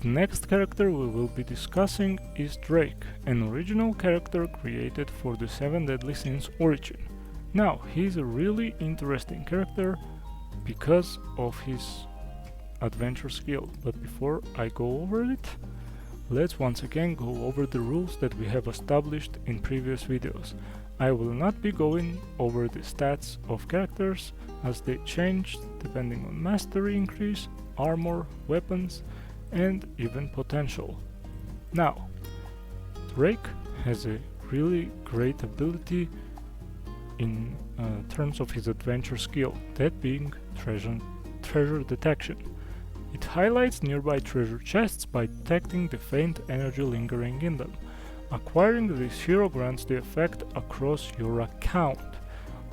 The next character we will be discussing is Drake, an original character created for the 7 Deadly Sins origin. Now, he is a really interesting character because of his adventure skill, but before I go over it, let's once again go over the rules that we have established in previous videos. I will not be going over the stats of characters as they change depending on mastery increase, armor, weapons, and even potential. Now, Drake has a really great ability in terms of his adventure skill, that being treasure detection. It highlights nearby treasure chests by detecting the faint energy lingering in them. Acquiring this hero grants the effect across your account,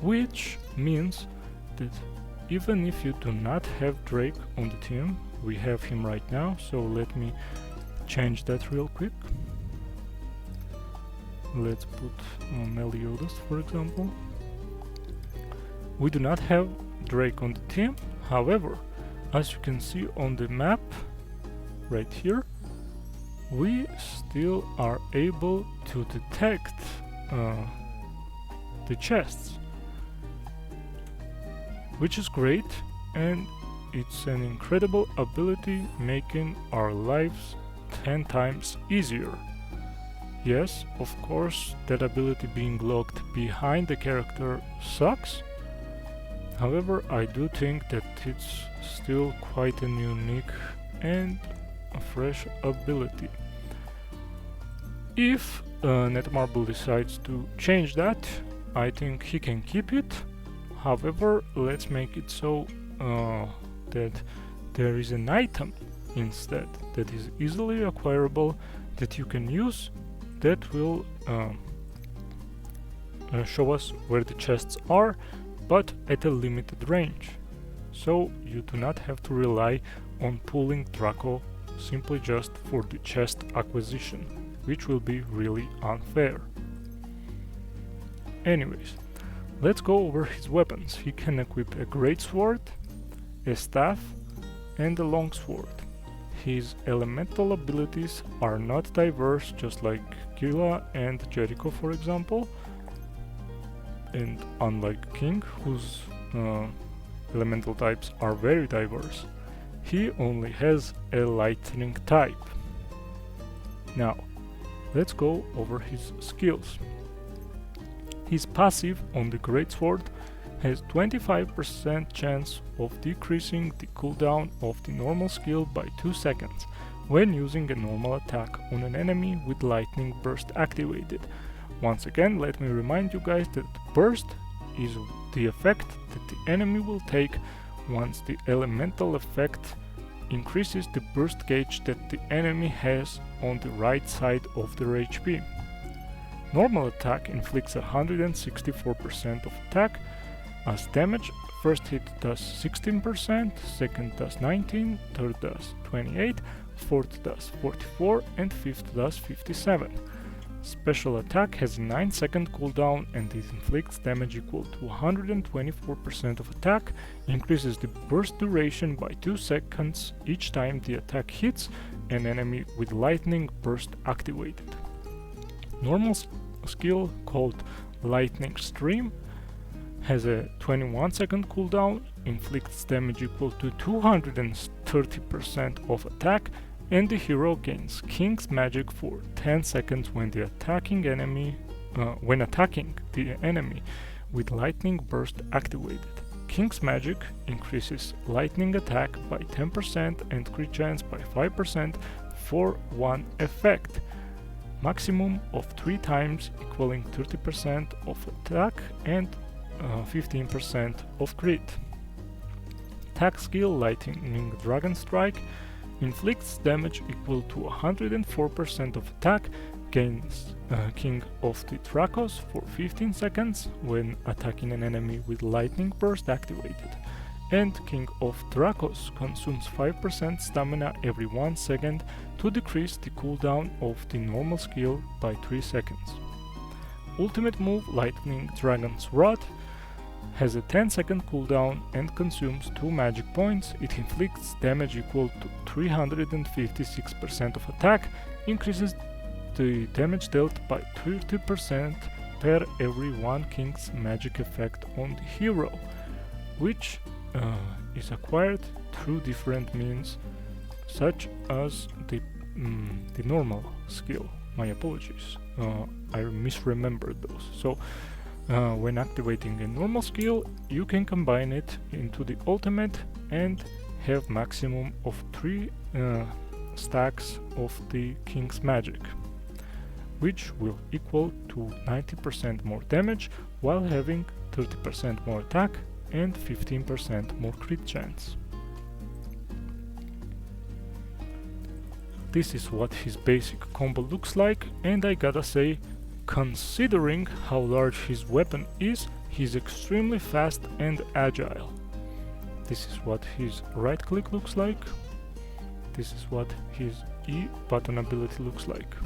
which means that even if you do not have Drake on the team, we have him right now, so let me change that real quick. Let's put Meliodas, for example. We do not have Drake on the team, however, as you can see on the map right here, we still are able to detect the chests, which is great, and it's an incredible ability making our lives 10 times easier. Yes, of course, that ability being locked behind the character sucks. However, I do think that it's still quite a unique and a fresh ability. If Netmarble decides to change that, I think he can keep it. However, let's make it so that there is an item instead that is easily acquirable that you can use, that will show us where the chests are, but at a limited range. So you do not have to rely on pulling Draco simply just for the chest acquisition, which will be really unfair. Anyways, let's go over his weapons. He can equip a Greatsword, a staff, and a longsword. His elemental abilities are not diverse, just like Gila and Jericho, for example, and unlike King, whose elemental types are very diverse, he only has a lightning type. Now, let's go over his skills. His passive on the Greatsword has 25% chance of decreasing the cooldown of the normal skill by 2 seconds when using a normal attack on an enemy with lightning burst activated. Once again, let me remind you guys that burst is the effect that the enemy will take once the elemental effect increases the burst gauge that the enemy has on the right side of their HP. Normal attack inflicts 164% of attack as damage. First hit does 16%, second does 19%, third does 28%, fourth does 44%, and fifth does 57%. Special attack has a 9-second cooldown and it inflicts damage equal to 124% of attack, increases the burst duration by 2 seconds each time the attack hits an enemy with lightning burst activated. Normal skill called Lightning Stream has a 21-second cooldown, inflicts damage equal to 230% of attack, and the hero gains King's Magic for 10 seconds when attacking the enemy with Lightning Burst activated. King's Magic increases lightning attack by 10% and crit chance by 5% for one effect, maximum of 3 times, equaling 30% of attack and 15% of crit. Attack skill Lightning Dragon Strike inflicts damage equal to 104% of attack, gains King of the Dracos for 15 seconds when attacking an enemy with Lightning Burst activated, and King of Dracos consumes 5% stamina every 1 second to decrease the cooldown of the normal skill by 3 seconds. Ultimate move Lightning Dragon's Rod has a 10-second cooldown and consumes 2 magic points. It inflicts damage equal to 356% of attack, increases the damage dealt by 30% per every 1 king's magic effect on the hero, which is acquired through different means, such as the normal skill. My apologies, I misremembered those. So when activating a normal skill, you can combine it into the ultimate and have maximum of 3 stacks of the king's magic, which will equal to 90% more damage while having 30% more attack and 15% more crit chance. This is what his basic combo looks like, and I gotta say, considering how large his weapon is, he's extremely fast and agile. This is what his right click looks like. This is what his E button ability looks like.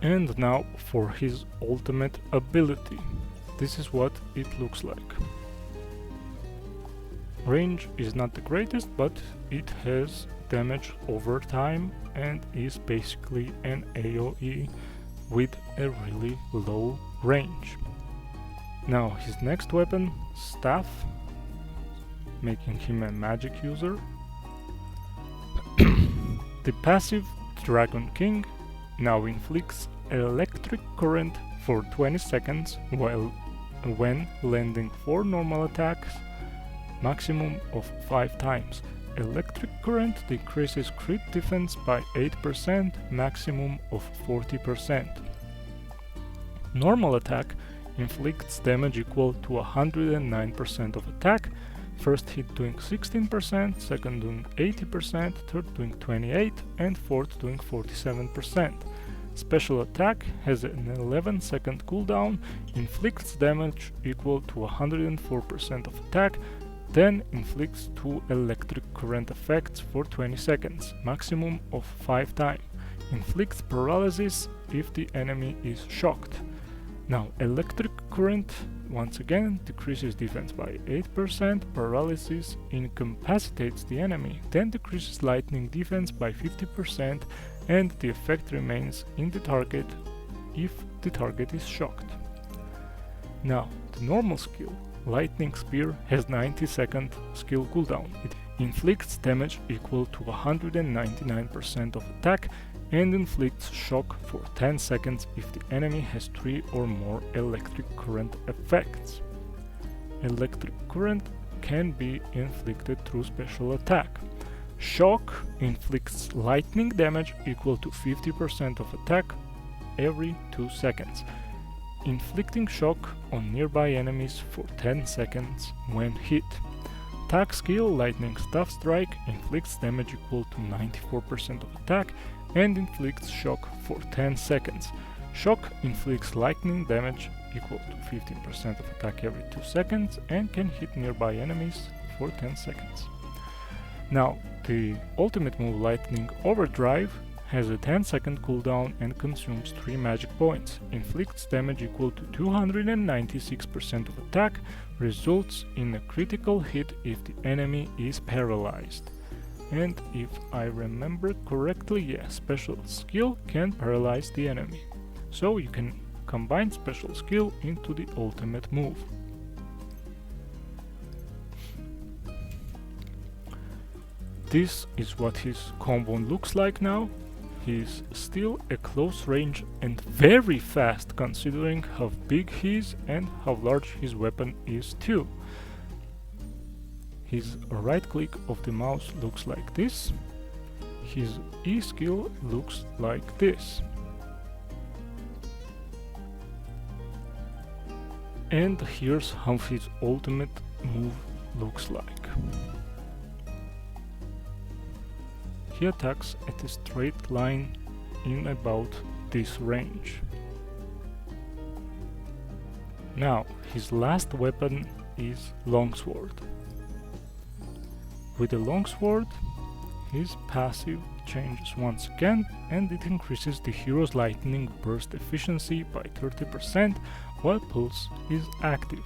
And now for his ultimate ability. This is what it looks like. Range is not the greatest, but it has damage over time and is basically an AoE with a really low range. Now his next weapon, Staff, making him a magic user. The passive Dragon King now inflicts electric current for 20 seconds when landing 4 normal attacks, maximum of 5 times. Electric current decreases crit defense by 8%, maximum of 40%. Normal attack inflicts damage equal to 109% of attack, first hit doing 16%, second doing 80%, third doing 28%, and fourth doing 47%. Special attack has an 11-second cooldown, inflicts damage equal to 104% of attack, then inflicts 2 electric current effects for 20 seconds, maximum of 5 times. Inflicts paralysis if the enemy is shocked. Now, electric current once again decreases defense by 8%, paralysis incapacitates the enemy, then decreases lightning defense by 50%, and the effect remains in the target if the target is shocked. Now, the normal skill, Lightning Spear, has 90-second skill cooldown. It inflicts damage equal to 199% of attack and inflicts shock for 10 seconds if the enemy has 3 or more electric current effects. Electric current can be inflicted through special attack. Shock inflicts lightning damage equal to 50% of attack every 2 seconds, inflicting shock on nearby enemies for 10 seconds when hit. Attack skill Lightning Staff Strike inflicts damage equal to 94% of attack and inflicts shock for 10 seconds. Shock inflicts lightning damage equal to 15% of attack every 2 seconds and can hit nearby enemies for 10 seconds. Now, the ultimate move Lightning Overdrive has a 10-second cooldown and consumes 3 magic points, inflicts damage equal to 296% of attack, results in a critical hit if the enemy is paralyzed. And if I remember correctly, yeah, special skill can paralyze the enemy. So you can combine special skill into the ultimate move. This is what his combo looks like now. He's still a close range and very fast considering how big he is and how large his weapon is too. His right click of the mouse looks like this. His E skill looks like this. And here's how his ultimate move looks like. He attacks at a straight line in about this range. Now, his last weapon is Longsword. With the Longsword, his passive changes once again, and it increases the hero's lightning burst efficiency by 30% while Pulse is active.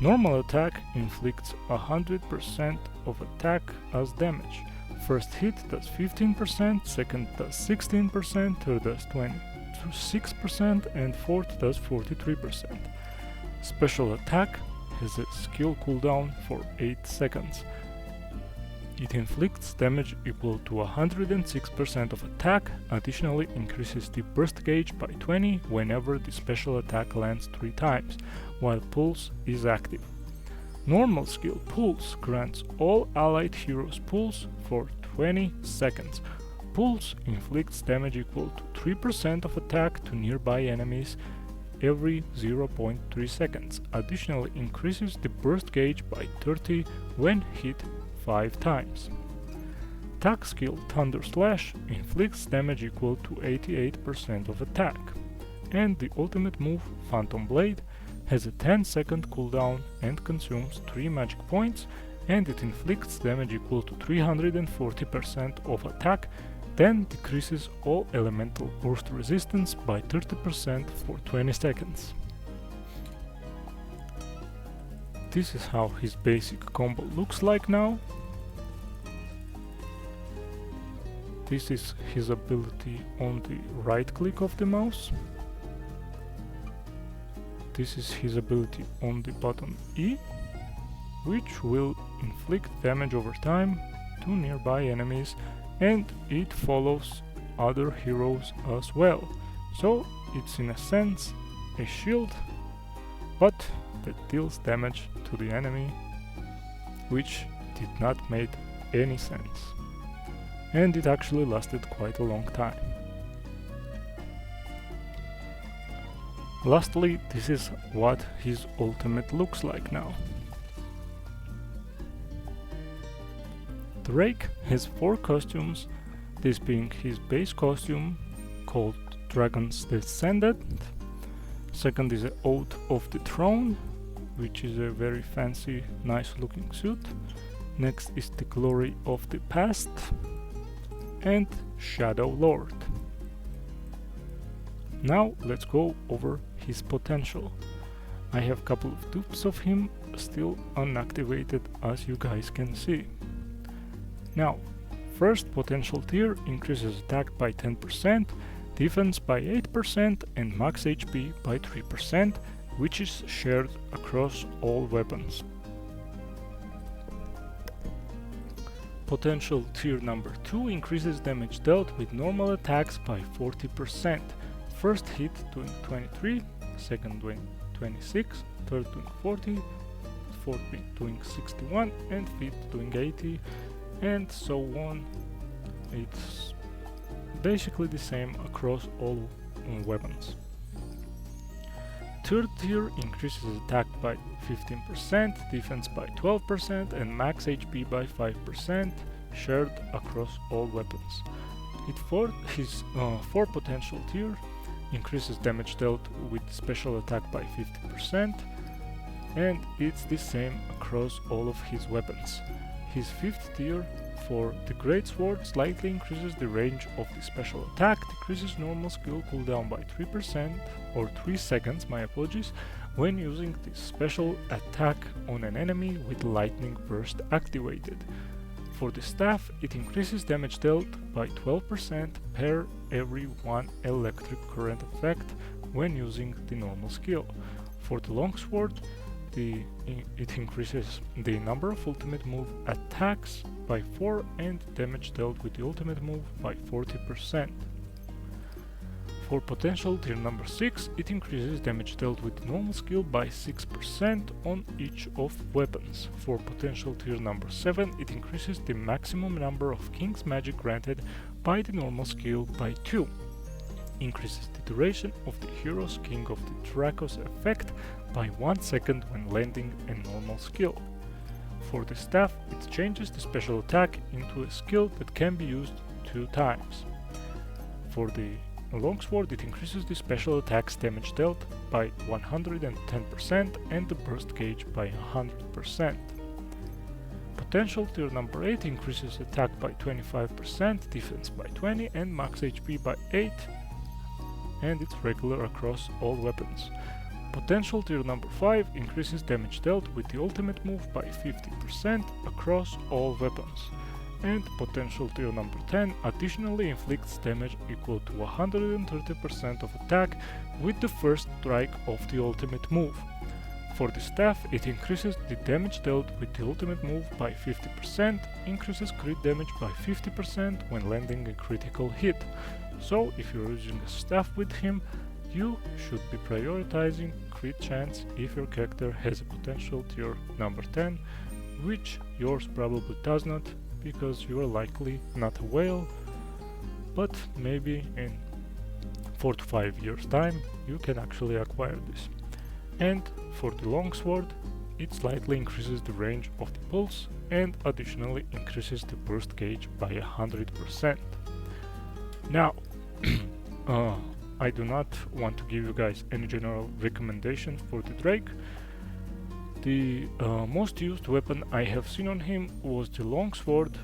Normal attack inflicts 100% of attack as damage. First hit does 15%, second does 16%, third does 26%, and fourth does 43%. Special attack has a skill cooldown for 8 seconds. It inflicts damage equal to 106% of attack, additionally increases the burst gauge by 20 whenever the special attack lands 3 times, while Pulse is active. Normal skill Pulse grants all allied heroes Pulse for 20 seconds. Pulse inflicts damage equal to 3% of attack to nearby enemies every 0.3 seconds, additionally increases the burst gauge by 30 when hit 5 times. Attack skill Thunder Slash inflicts damage equal to 88% of attack, and the ultimate move Phantom Blade has a 10-second cooldown and consumes 3 magic points, and it inflicts damage equal to 340% of attack, then decreases all elemental burst resistance by 30% for 20 seconds. This is how his basic combo looks like now. This is his ability on the right click of the mouse. This is his ability on the button E, which will inflict damage over time to nearby enemies, and it follows other heroes as well. So it's in a sense a shield, but that deals damage to the enemy, which did not make any sense. And it actually lasted quite a long time. Lastly, this is what his ultimate looks like now. Drake has 4 costumes, this being his base costume called Dragon's Descendant. Second is an Oath of the Throne, which is a very fancy, nice looking suit. Next is the Glory of the Past and Shadow Lord. Now let's go over his potential. I have a couple of dupes of him still unactivated, as you guys can see. Now, first potential tier increases attack by 10%, defense by 8% and max HP by 3%, which is shared across all weapons. Potential tier number 2 increases damage dealt with normal attacks by 40%. First hit doing 23, second doing 26, third doing 40, fourth doing 61, and fifth doing 80, and so on. It's basically the same across all weapons. Third tier increases attack by 15%, defense by 12%, and max HP by 5%, shared across all weapons. His fourth potential tier increases damage dealt with special attack by 50%, and it's the same across all of his weapons. His fifth tier for the Greatsword slightly increases the range of the special attack, decreases normal skill cooldown by 3% or 3 seconds, my apologies, when using the special attack on an enemy with lightning burst activated. For the staff, it increases damage dealt by 12% per every 1 electric current effect when using the normal skill. For the longsword, it increases the number of ultimate move attacks by 4 and damage dealt with the ultimate move by 40%. For potential tier number 6, it increases damage dealt with the normal skill by 6% on each of weapons. For potential tier number 7, it increases the maximum number of King's Magic granted by the normal skill by 2. Increases the duration of the hero's King of the Dracos effect by 1 second when landing a normal skill. For the staff, it changes the special attack into a skill that can be used 2 times. For the longsword, it increases the special attack's damage dealt by 110% and the burst gauge by 100%. Potential tier number 8 increases attack by 25%, defense by 20 and max HP by 8, and it's regular across all weapons. Potential tier number 5 increases damage dealt with the ultimate move by 50% across all weapons. And potential tier number 10 additionally inflicts damage equal to 130% of attack with the first strike of the ultimate move. For the staff, it increases the damage dealt with the ultimate move by 50%, increases crit damage by 50% when landing a critical hit. So if you're using a staff with him, you should be prioritizing crit chance if your character has a potential tier number 10, which yours probably does not, because you are likely not a whale, but maybe in 4 to 5 years time you can actually acquire this. And for the longsword, it slightly increases the range of the pulse and additionally increases the burst gauge by 100%. Now, I do not want to give you guys any general recommendations for the Drake. The most used weapon I have seen on him was the longsword,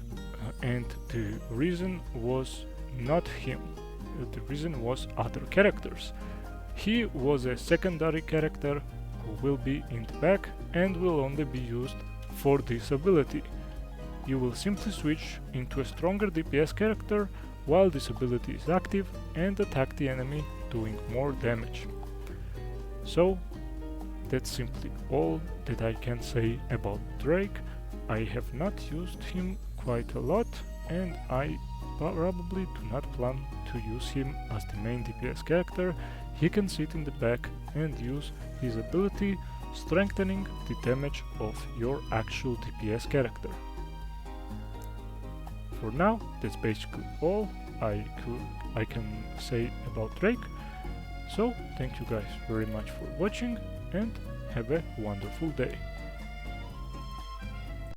and the reason was not him. The reason was other characters. He was a secondary character who will be in the back and will only be used for this ability. You will simply switch into a stronger DPS character while this ability is active and attack the enemy, doing more damage. So that's simply all that I can say about Drake. I have not used him quite a lot, and I probably do not plan to use him as the main DPS character. He can sit in the back and use his ability, strengthening the damage of your actual DPS character. For now, that's basically all I can say about Drake. So thank you guys very much for watching and have a wonderful day.